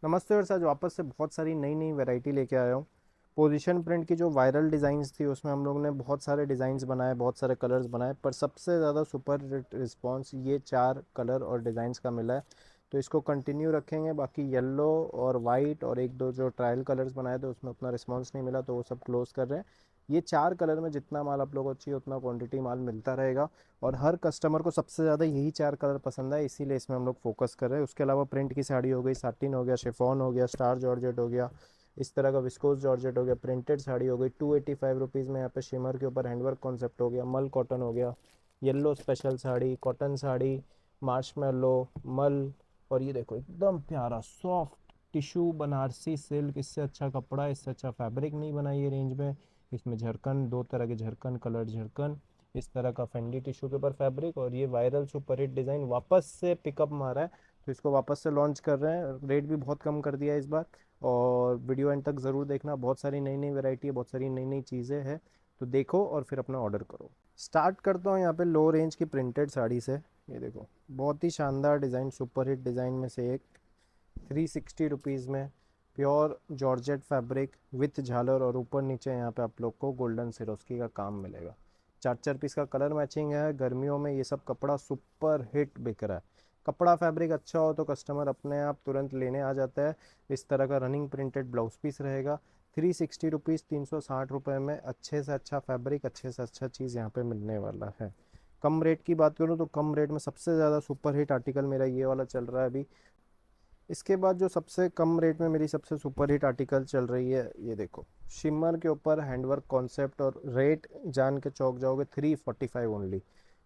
नमस्ते और आज वापस से बहुत सारी नई नई वैरायटी लेके आया हूँ। पोजीशन प्रिंट की जो वायरल डिज़ाइंस थी उसमें हम लोगों ने बहुत सारे डिज़ाइंस बनाए, बहुत सारे कलर्स बनाए, पर सबसे ज़्यादा सुपर रिस्पॉन्स ये चार कलर और डिज़ाइंस का मिला है। तो इसको कंटिन्यू रखेंगे। बाकी येलो और वाइट और एक दो जो ट्रायल कलर्स बनाए थे उसमें उतना रिस्पॉन्स नहीं मिला, तो वो सब क्लोज कर रहे हैं। ये चार कलर में जितना माल आप लोगों को चाहिए उतना क्वांटिटी माल मिलता रहेगा। और हर कस्टमर को सबसे ज़्यादा यही चार कलर पसंद है, इसीलिए इसमें हम लोग फोकस कर रहे हैं। उसके अलावा प्रिंट की साड़ी हो गई, साटिन हो गया, शिफॉन हो गया, स्टार जॉर्जेट हो गया, इस तरह का विस्कोस जॉर्जेट हो गया, प्रिंटेड साड़ी हो गई 285 रुपीज़ में। यहाँ पे शिमर के ऊपर हैंडवर्क कॉन्सेप्ट हो गया, मल कॉटन हो गया, yellow special sari, cotton sari, marshmallow, मल। और ये देखो एकदम प्यारा सॉफ्ट टिश्यू बनारसी सिल्क, इससे अच्छा कपड़ा, इससे अच्छा फैब्रिक नहीं बना ये रेंज में। इसमें झरकन, दो तरह के झरकन, कलर झरकन, इस तरह का फेंडी टिश्यू के ऊपर फैब्रिक। और ये वायरल सुपर हिट डिज़ाइन वापस से पिकअप मारा है, तो इसको वापस से लॉन्च कर रहे हैं। रेट भी बहुत कम कर दिया है इस बार। और वीडियो एंड तक ज़रूर देखना, बहुत सारी नई नई वैरायटी है, बहुत सारी नई नई चीज़ें हैं। तो देखो और फिर अपना ऑर्डर करो। स्टार्ट करता हूँ यहाँ पे लो रेंज की प्रिंटेड साड़ी से। ये देखो बहुत ही शानदार डिज़ाइन, सुपर हिट डिज़ाइन में से एक, 360 रुपीज़ में। प्योर जॉर्जेट फैब्रिक विथ झालर, और ऊपर नीचे यहाँ पे आप लोग को गोल्डन सिरोस्की का काम मिलेगा। चार चार पीस का कलर मैचिंग है। गर्मियों में ये सब कपड़ा सुपर हिट बिक रहा है। कपड़ा फैब्रिक अच्छा हो तो कस्टमर अपने आप तुरंत लेने आ जाता है। इस तरह का रनिंग प्रिंटेड ब्लाउज पीस रहेगा। 360 रुपीज़, 360 रुपये में अच्छे से अच्छा फैब्रिक, अच्छे से अच्छा चीज़ यहाँ पे मिलने वाला है। कम रेट की बात करूँ तो कम रेट में सबसे ज़्यादा सुपर हिट आर्टिकल मेरा ये वाला चल रहा है अभी। इसके बाद जो सबसे कम रेट में मेरी सबसे सुपर हिट आर्टिकल चल रही है, ये देखो शिमर के ऊपर हैंडवर्क कॉन्सेप्ट, और रेट जान के चौक जाओगे, 345 ओनली।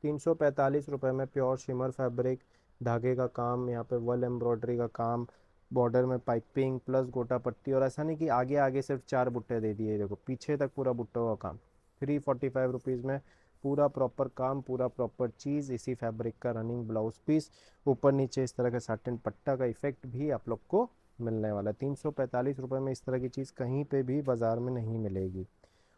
345 रुपये में प्योर शिमर फैब्रिक, धागे का काम, यहाँ पे वल एम्ब्रॉयडरी का काम, बॉर्डर में पाइपिंग प्लस गोटा पट्टी। और ऐसा नहीं कि आगे आगे सिर्फ चार बुट्टे दे दिए, देखो पीछे तक पूरा बुट्टों का काम। 345 रुपीज़ में पूरा प्रॉपर काम, पूरा प्रॉपर चीज़, इसी फैब्रिक का रनिंग ब्लाउज पीस, ऊपर नीचे इस तरह का साटिन पट्टा का इफेक्ट भी आप लोग को मिलने वाला है। 345 रुपये में इस तरह की चीज़ कहीं पे भी बाज़ार में नहीं मिलेगी।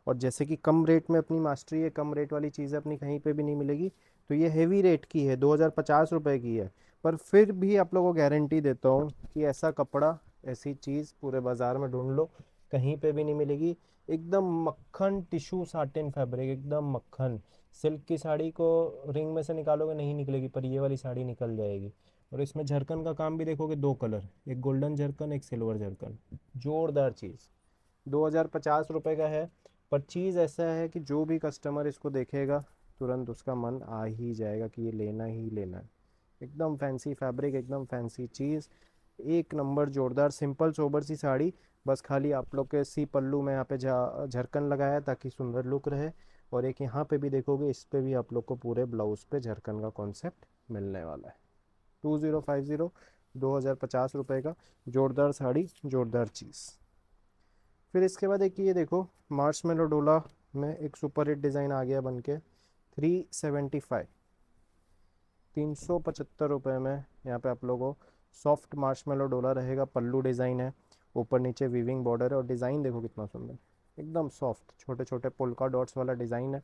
और जैसे कि कम रेट में अपनी मास्टरी है, कम रेट वाली चीज़ें अपनी कहीं पे भी नहीं मिलेगी, तो ये हेवी रेट की है, 2050 रुपये की है। पर फिर भी आप लोगों को गारंटी देता हूँ कि ऐसा कपड़ा, ऐसी चीज़ पूरे बाज़ार में ढूंढ लो, कहीं पे भी नहीं मिलेगी। एकदम मक्खन टिश्यू साटिन फैब्रिक, एकदम मक्खन। सिल्क की साड़ी को रिंग में से निकालोगे नहीं निकलेगी, पर ये वाली साड़ी निकल जाएगी। और इसमें झरकन का काम भी देखोगे, दो कलर, एक गोल्डन झरकन, एक सिल्वर झरकन, जोरदार चीज़। 2050 रुपये का है, पर चीज़ ऐसा है कि जो भी कस्टमर इसको देखेगा तुरंत उसका मन आ ही जाएगा कि ये लेना ही लेना है। एकदम फैंसी फैब्रिक, एकदम फैंसी चीज़, एक नंबर जोरदार सिंपल सोबर सी साड़ी। बस खाली आप लोग के सी पल्लू में यहाँ पे झरकन लगाया है ताकि सुंदर लुक रहे। और एक यहाँ पे भी देखोगे, इस पे भी आप लोग को पूरे ब्लाउज पे झरकन का कॉन्सेप्ट मिलने वाला है। 2050, 2050 रुपये का जोरदार साड़ी, जोरदार चीज़। फिर इसके बाद एक ये देखो, मार्शमेलो डोला में एक सुपर हिट डिज़ाइन आ गया बन के, 375, 375 रुपये में। यहाँ पे आप लोगों को सॉफ्ट मार्शमेलो डोला रहेगा, पल्लू डिज़ाइन है, ऊपर नीचे वीविंग बॉर्डर है, और डिज़ाइन देखो कितना सुंदर, एकदम सॉफ्ट छोटे छोटे पोल्का डॉट्स वाला डिज़ाइन है,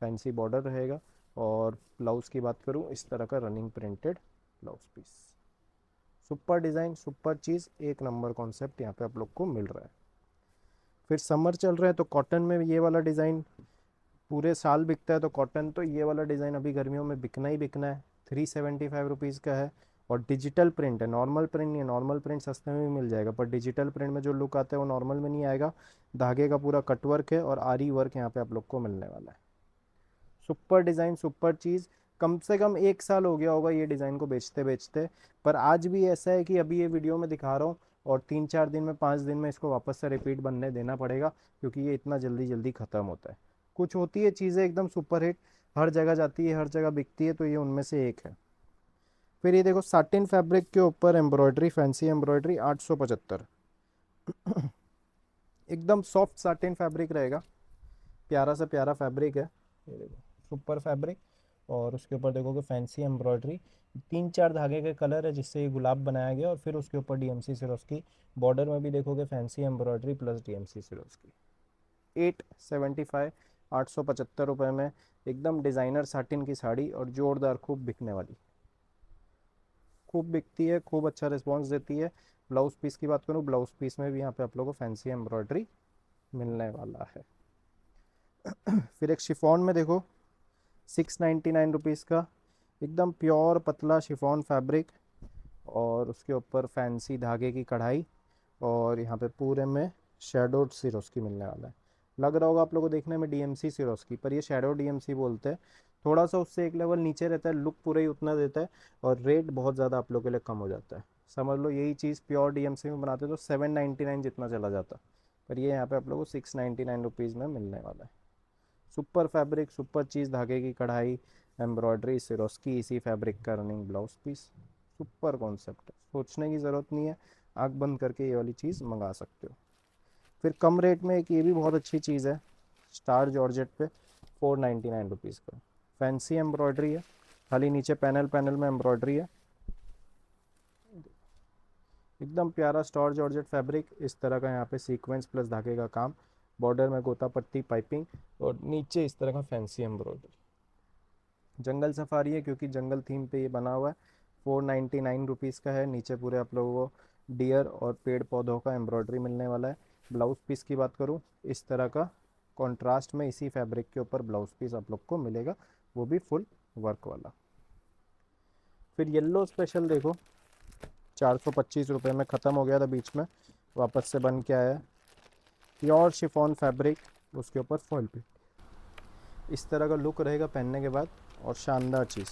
फैंसी बॉर्डर रहेगा। और ब्लाउज़ की बात करूँ, इस तरह का running printed blouse piece, super design, super चीज़, एक नंबर कॉन्सेप्ट यहाँ पे आप लोग को मिल रहा है। फिर समर चल रहा है तो कॉटन में ये वाला डिज़ाइन पूरे साल बिकता है, तो कॉटन तो ये वाला डिज़ाइन अभी गर्मियों में बिकना ही बिकना है। 375 रुपीज़ का है। और डिजिटल प्रिंट है, नॉर्मल प्रिंट नहीं है। नॉर्मल प्रिंट सस्ते में भी मिल जाएगा, पर डिजिटल प्रिंट में जो लुक आता है वो नॉर्मल में नहीं आएगा। धागे का पूरा कटवर्क है और आरी वर्क यहाँ पे आप लोग को मिलने वाला है। सुपर डिज़ाइन, सुपर चीज़। कम से कम एक साल हो गया होगा ये डिज़ाइन को बेचते बेचते, पर आज भी ऐसा है कि अभी ये वीडियो में दिखा रहा हूँ, और 3-4 दिन में, 5 दिन में इसको वापस से रिपीट बनने देना पड़ेगा, क्योंकि ये इतना जल्दी जल्दी ख़त्म होता है। कुछ होती है चीज़ें एकदम सुपर हिट, हर जगह जाती है, हर जगह बिकती है, तो ये उनमें से एक है। फिर ये देखो साटिन फैब्रिक के ऊपर एम्ब्रॉयडरी, फैंसी एम्ब्रॉयडरी, 875, एकदम सॉफ्ट साटिन फैब्रिक रहेगा, प्यारा सा प्यारा फैब्रिक है। ये देखो सुपर फैब्रिक, और उसके ऊपर देखोगे फैंसी एम्ब्रॉयडरी, तीन चार धागे के कलर है जिससे ये गुलाब बनाया गया, और फिर उसके ऊपर डीएमसी सिरोस्की, बॉर्डर में भी देखोगे fancy embroidery plus DMC Swarovski. 875, 875 रुपये में एकदम डिज़ाइनर साटिन की साड़ी, और जोरदार खूब बिकने वाली। खूब बिकती है, खूब अच्छा रिस्पॉन्स देती है। ब्लाउज़ पीस की बात करूँ, ब्लाउज़ पीस में भी यहाँ पे आप लोगों को फैंसी एम्ब्रॉयडरी मिलने वाला है। फिर एक शिफॉन में देखो, 699 रुपीज़ का एकदम प्योर पतला शिफॉन फैब्रिक, और उसके ऊपर फैंसी धागे की कढ़ाई, और यहाँ पे पूरे में शेडोड सिरोस्की मिलने वाला है। लग रहा होगा आप लोगों को देखने में डीएमसी सिरोस्की, पर ये शेडो डीएमसी बोलते हैं। थोड़ा सा उससे एक लेवल नीचे रहता है, लुक पूरा ही उतना देता है, और रेट बहुत ज़्यादा आप लोगों के लिए कम हो जाता है। समझ लो यही चीज़ प्योर डीएमसी में बनाते तो 799 जितना चला जाता, पर ये यहाँ पे आप लोगों को 699 रुपीज़ में मिलने वाला है। सुपर फैब्रिक, सुपर चीज़, धागे की कढ़ाई, एम्ब्रॉयडरी, सिरोस्की, इसी फैब्रिक का running blouse piece. Super concept है, सोचने की ज़रूरत नहीं है, आँख बंद करके ये वाली चीज़ मंगा सकते हो। फिर कम रेट में एक ये भी बहुत अच्छी चीज़ है, स्टार जॉर्जेट पे 499 रुपीज़ का फैंसी एम्ब्रॉयडरी है, खाली नीचे पैनल पैनल में एम्ब्रॉयडरी है। एकदम प्यारा स्टार जॉर्जेट फैब्रिक, इस तरह का यहाँ पे सीक्वेंस प्लस धागे का काम, बॉर्डर में गोता पट्टी पाइपिंग, और नीचे इस तरह का फैंसी एम्ब्रॉयडरी। जंगल सफारी है क्योंकि जंगल थीम पे ये बना हुआ है। 499 रुपीज़ का है। नीचे पूरे आप लोगों को डियर और पेड़ पौधों का एम्ब्रॉयडरी मिलने वाला है। ब्लाउज़ पीस की बात करूँ, इस तरह का कॉन्ट्रास्ट में इसी फैब्रिक के ऊपर ब्लाउज़ पीस आप लोग को मिलेगा, वो भी फुल वर्क वाला। फिर येलो स्पेशल देखो, 425 रुपये में ख़त्म हो गया था बीच में, वापस से बन के आया। प्योर शिफॉन फैब्रिक, उसके ऊपर फॉइल पे इस तरह का लुक रहेगा पहनने के बाद, और शानदार चीज़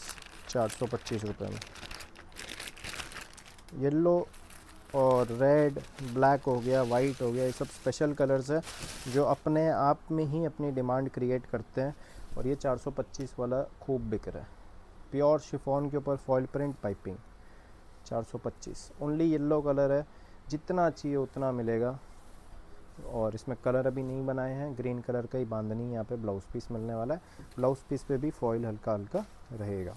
425 रुपये में। येलो और रेड, ब्लैक हो गया, वाइट हो गया, ये सब स्पेशल कलर्स है जो अपने आप में ही अपनी डिमांड क्रिएट करते हैं, और ये 425 वाला खूब बिक रहा है। प्योर शिफॉन के ऊपर foil print piping, 425 only. Yellow colour है, जितना चाहिए उतना मिलेगा, और इसमें कलर अभी नहीं बनाए हैं, ग्रीन कलर का ही बांधनी यहाँ पे ब्लाउज़ पीस मिलने वाला है। ब्लाउज़ पीस पे भी फॉइल हल्का हल्का रहेगा।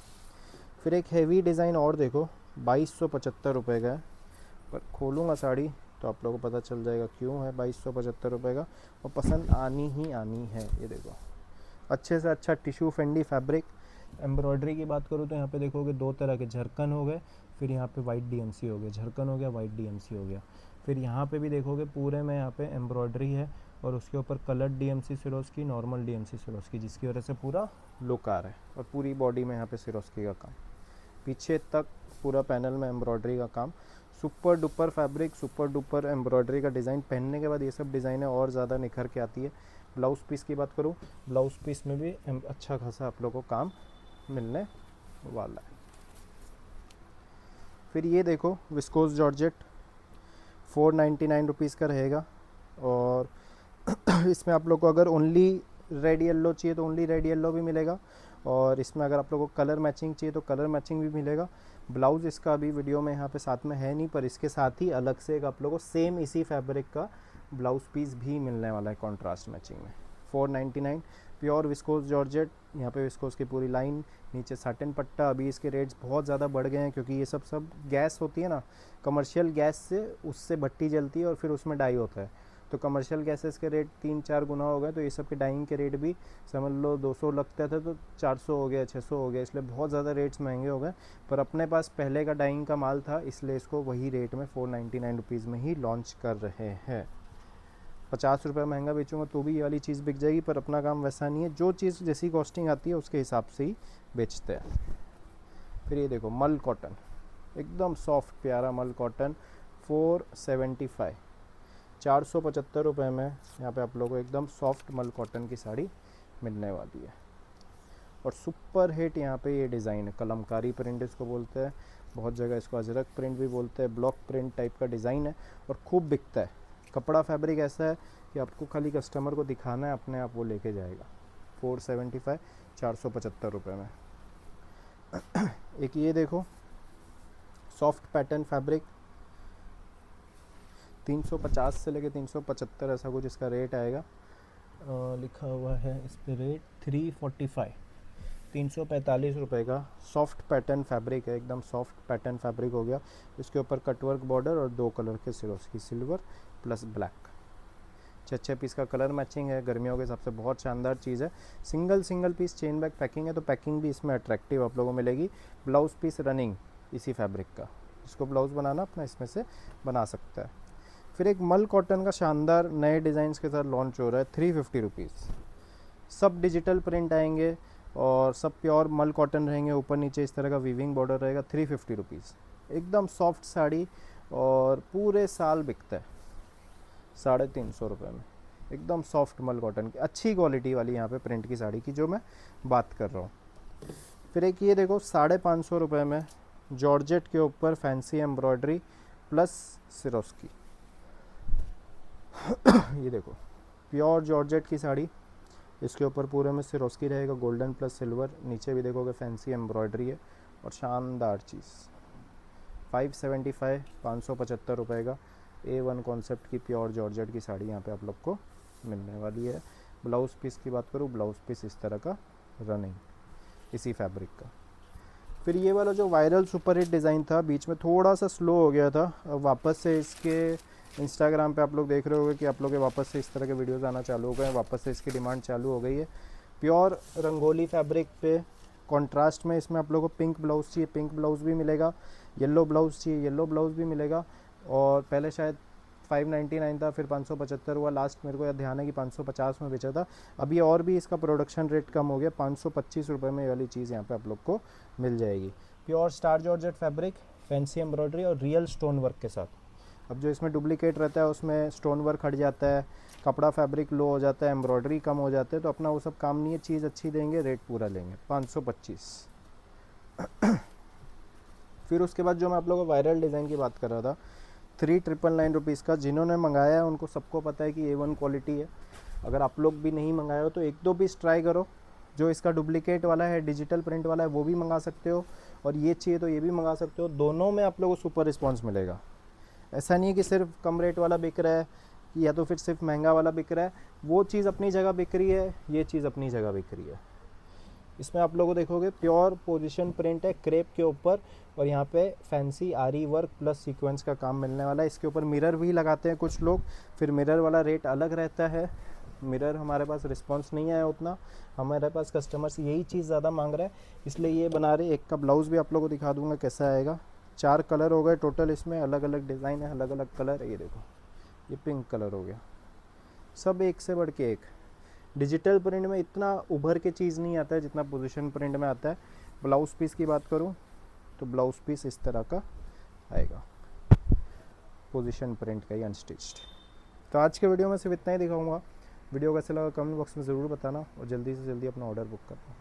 फिर एक हैवी डिज़ाइन और देखो, 2275 रुपये का है, पर खोलूँगा साड़ी तो आप लोगों को पता चल जाएगा क्यों है 2275 रुपये का, और पसंद आनी ही आनी है। ये देखो, अच्छे से अच्छा टिश्यू फेंडी फैब्रिक। एम्ब्रॉयडरी की बात करूँ तो यहाँ पे देखोगे दो तरह के झरकन हो गए, फिर यहाँ पे वाइट डीएमसी हो गया, झरकन हो गया, वाइट डीएमसी हो गया। फिर यहाँ पे भी देखोगे पूरे में यहाँ पे एम्ब्रॉयडरी है, और उसके ऊपर coloured DMC Swarovski, normal DMC Swarovski, जिसकी वजह से पूरा लुक आ रहा है, और पूरी बॉडी में यहाँ पे सिरोस्की का काम, पीछे तक पूरा पैनल में एम्ब्रॉयडरी का काम। Super duper fabric, super duper embroidery का डिज़ाइन, पहनने के बाद ये सब डिज़ाइनें और ज़्यादा निखर के आती है। ब्लाउज़ पीस की बात करूँ, ब्लाउज़ पीस में भी अच्छा खासा आप लोगों को काम मिलने वाला है। फिर ये देखो, विस्कोस जॉर्जेट 499 रुपीज़ का रहेगा, और इसमें आप लोग को अगर ओनली रेड येलो चाहिए तो ओनली रेड येलो भी मिलेगा, और इसमें अगर आप लोगों को कलर मैचिंग चाहिए तो कलर मैचिंग भी मिलेगा। ब्लाउज़ इसका अभी वीडियो में यहाँ पे साथ में है नहीं, पर इसके साथ ही अलग से एक आप लोगों को सेम इसी फैब्रिक का ब्लाउज़ पीस भी मिलने वाला है कॉन्ट्रास्ट मैचिंग में। 499, प्योर विस्कोस जॉर्जेट, यहाँ पे विस्कोस की पूरी लाइन, नीचे साटिन पट्टा। अभी इसके रेट्स बहुत ज़्यादा बढ़ गए हैं क्योंकि ये सब गैस होती है ना, कमर्शियल गैस से, उससे भट्टी जलती है और फिर उसमें डाई होता है, तो कमर्शियल गैसेस के रेट 3-4 गुना हो गए, तो ये सब के डाइंग के रेट भी समझ लो 200 लगता था तो 400 हो गया, 600 हो गया, इसलिए बहुत ज़्यादा रेट्स महंगे हो गए। पर अपने पास पहले का डाइंग का माल था, इसलिए इसको वही रेट में 499 में ही लॉन्च कर रहे हैं। 50 रुपये महंगा बेचूंगा तो भी ये वाली चीज़ बिक जाएगी, पर अपना काम वैसा नहीं है, जो चीज़ जैसी कॉस्टिंग आती है उसके हिसाब से ही बेचते हैं। फिर ये देखो, मल कॉटन, एकदम सॉफ्ट प्यारा मल कॉटन, 475, 475 रुपये में यहाँ पे आप लोगों को एकदम सॉफ्ट मल कॉटन की साड़ी मिलने वाली है। और सुपर हिट यहाँ पे ये डिज़ाइन है, कलमकारी प्रिंट इसको बोलते हैं, बहुत जगह इसको अजरक प्रिंट भी बोलते हैं, ब्लॉक प्रिंट टाइप का डिज़ाइन है, और खूब बिकता है। कपड़ा फैब्रिक ऐसा है कि आपको खाली कस्टमर को दिखाना है, अपने आप वो लेके जाएगा। 475, 475 रुपये में। एक ये देखो, सॉफ्ट पैटर्न फैब्रिक, 350 से लेके 375 ऐसा कुछ इसका रेट आएगा। लिखा हुआ है इस पर रेट 345, 345 रुपये का सॉफ्ट पैटर्न फैब्रिक है, एकदम सॉफ्ट पैटर्न फैब्रिक हो गया। इसके ऊपर कटवर्क बॉर्डर और 2 कलर के Swarovski, silver plus black. 6 piece का कलर मैचिंग है, गर्मियों के हिसाब से बहुत शानदार चीज़ है। Single piece chain bag packing है, तो पैकिंग भी इसमें अट्रैक्टिव आप लोगों को मिलेगी। ब्लाउज़ पीस रनिंग, इसी फैब्रिक का। इसको ब्लाउज़ बनाना अपना इसमें से बना सकता है। फिर एक मल कॉटन का शानदार नए डिज़ाइंस के साथ लॉन्च हो रहा है 350 रुपीज़। सब डिजिटल प्रिंट आएंगे और सब प्योर मल कॉटन रहेंगे, ऊपर नीचे इस तरह का वीविंग बॉर्डर रहेगा। 350 रुपीज़, एकदम सॉफ्ट साड़ी और पूरे साल बिकता है 350 रुपये में। एकदम सॉफ्ट मल कॉटन की अच्छी क्वालिटी वाली यहाँ पे प्रिंट की साड़ी की जो मैं बात कर रहा हूँ। फिर एक ये देखो 550 रुपये में जॉर्जेट के ऊपर फैंसी एम्ब्रॉयडरी प्लस सिरोस्की। ये देखो प्योर जॉर्जेट की साड़ी, इसके ऊपर पूरे में सिरोस्की रहेगा, गोल्डन प्लस सिल्वर, नीचे भी देखोगे फैंसी एम्ब्रॉयडरी है और शानदार चीज़। 575 रुपये का A1 कॉन्सेप्ट की प्योर जॉर्जेट की साड़ी यहाँ पे आप लोग को मिलने वाली है। ब्लाउज़ पीस की बात करूँ, ब्लाउज़ पीस इस तरह का रनिंग इसी फैब्रिक का। फिर ये वाला जो वायरल सुपर हिट डिज़ाइन था, बीच में थोड़ा सा स्लो हो गया था, अब वापस से इसके इंस्टाग्राम पे आप लोग देख रहे होंगे कि आप लोग के वापस से इस तरह के वीडियोस आना चालू हो गए हैं, वापस से इसकी डिमांड चालू हो गई है। प्योर रंगोली फैब्रिक पे कॉन्ट्रास्ट में इसमें आप लोगों को पिंक ब्लाउज़ चाहिए, पिंक ब्लाउज़ भी मिलेगा, येलो ब्लाउज़ चाहिए, येलो ब्लाउज़ भी मिलेगा। और पहले शायद 599 था, फिर 575 हुआ, लास्ट मेरे को याद ध्यान है कि 550 में बेचा था। अभी और भी इसका प्रोडक्शन रेट कम हो गया, 525 रुपये में ये वाली चीज़ यहाँ पे आप लोग को मिल जाएगी। Pure star georgette fabric, fancy embroidery और रियल स्टोन वर्क के साथ। अब जो इसमें डुप्लीकेट रहता है उसमें स्टोन वर्क हट जाता है, कपड़ा फैब्रिक लो हो जाता है, एम्ब्रॉयडरी कम हो जाते हैं, तो अपना वो सब काम नहीं है, चीज़ अच्छी देंगे, रेट पूरा लेंगे 525। फिर उसके बाद जो मैं आप लोगों को वायरल डिज़ाइन की बात कर रहा था 3,999 रुपीज़ का, जिन्होंने मंगाया है उनको सबको पता है कि A1 क्वालिटी है। अगर आप लोग भी नहीं मंगाए हो तो एक दो पीस ट्राई करो। जो इसका डुप्लीकेट वाला है, डिजिटल प्रिंट वाला है, वो भी मंगा सकते हो, और ये चाहिए तो ये भी मंगा सकते हो। दोनों में आप लोगों को सुपर रिस्पॉन्स मिलेगा। ऐसा नहीं है कि सिर्फ कम रेट वाला बिक रहा है या तो फिर सिर्फ महंगा वाला बिक रहा है। वो चीज़ अपनी जगह बिक रही है, ये चीज़ अपनी जगह बिक रही है। इसमें आप लोगों को देखोगे प्योर पोजीशन प्रिंट है क्रेप के ऊपर, और यहाँ पे फैंसी आरी वर्क प्लस सीक्वेंस का काम मिलने वाला है। इसके ऊपर मिरर भी लगाते हैं कुछ लोग, फिर मिरर वाला रेट अलग रहता है। मिरर हमारे पास रिस्पांस नहीं आया उतना, हमारे पास कस्टमर्स यही चीज़ ज़्यादा मांग रहा है, इसलिए ये बना रहे। एक का ब्लाउज़ भी आप लोगों को दिखा दूंगा कैसा आएगा। 4 कलर हो गए टोटल, इसमें अलग अलग डिज़ाइन है, अलग अलग कलर है। ये देखो ये पिंक कलर हो गया, सब एक से बढ़ के एक। डिजिटल प्रिंट में इतना उभर के चीज़ नहीं आता है जितना पोजीशन प्रिंट में आता है। ब्लाउज़ पीस की बात करूँ तो ब्लाउज़ पीस इस तरह का आएगा, पोजीशन प्रिंट का ही अनस्टिच्ड। तो आज के वीडियो में सिर्फ इतना ही दिखाऊंगा। वीडियो कैसे लगा कमेंट बॉक्स में ज़रूर बताना, और जल्दी से जल्दी अपना ऑर्डर बुक करना।